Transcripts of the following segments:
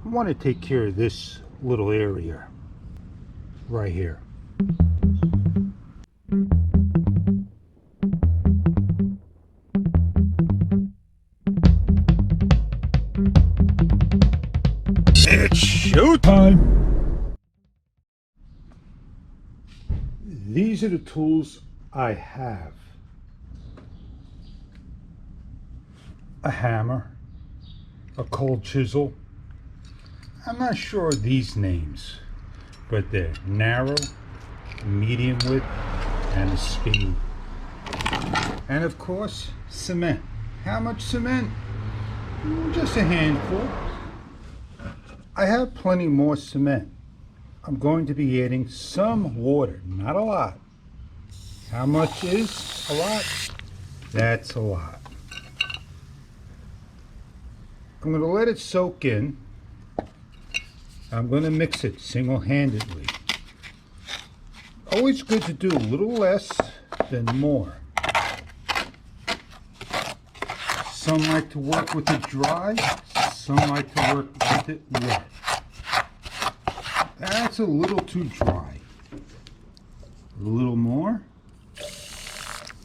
I want to take care of this little area right here. It's showtime! These are the tools I have. A hammer, a cold chisel. I'm not sure of these names, but they're narrow, medium width, and a spade. And of course, cement. How much cement? Just a handful. I have plenty more cement. I'm going to be adding some water, not a lot. How much is a lot? That's a lot. I'm going to let it soak in. I'm going to mix it single-handedly. Always good to do a little less than more. Some like to work with it dry, some like to work with it wet. That's a little too dry. A little more,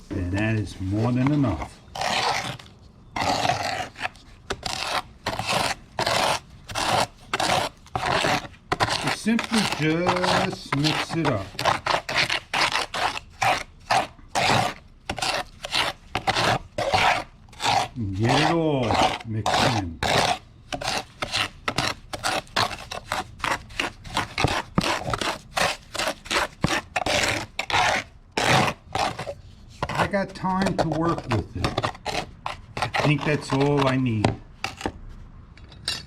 and that is more than enough. Simply just mix it up. Get it all mixed in. I got time to work with it. I think that's all I need.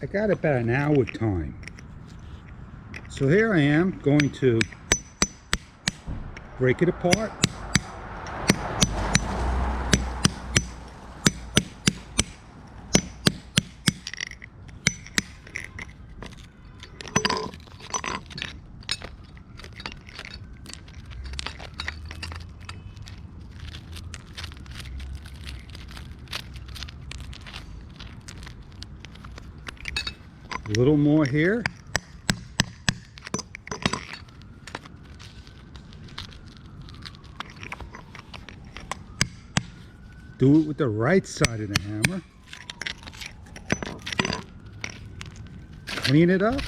I got about an hour time. So here I am going to break it apart. A little more here. Do it with the right side of the hammer. Clean it up.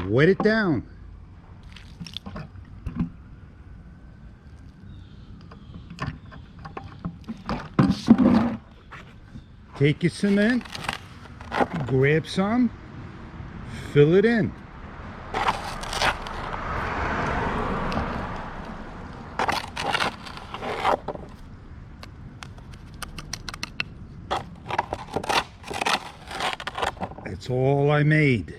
Wet it down. Take your cement. Grab some, fill it in. That's all I made.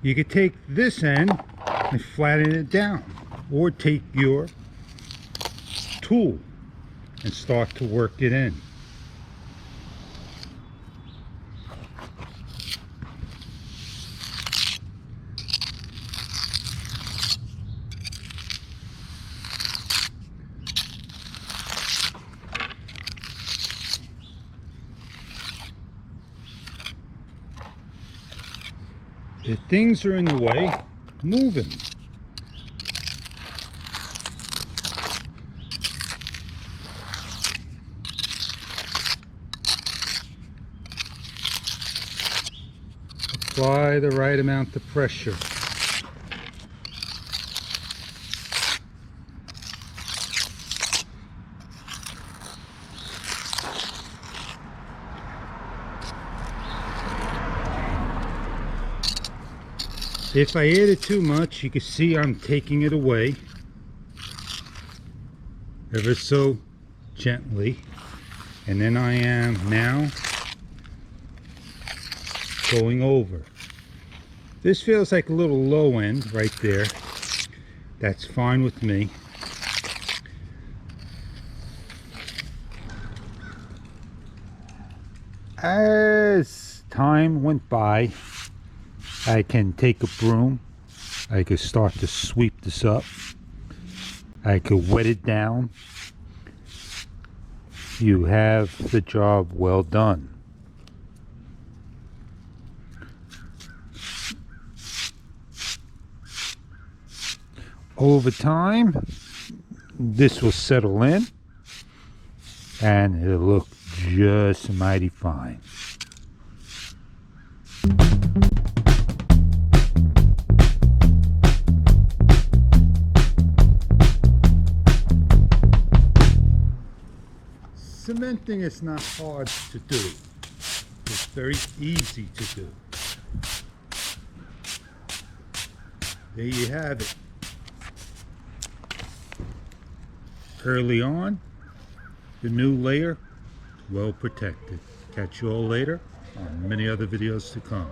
You could take this end and flatten it down, or take your tool and start to work it in. If things are in the way, move them. Apply the right amount of pressure. If I added too much, you can see I'm taking it away ever so gently, and then I am now going over. This feels like a little low end right there. That's fine with me. As time went by, I can take a broom I could start to sweep this up. I could wet it down. You have the job well done. Over time, this will settle in and it'll look just mighty fine. Cementing is not hard to do. It's very easy to do. There you have it. Early on, the new layer, well protected. Catch you all later on many other videos to come.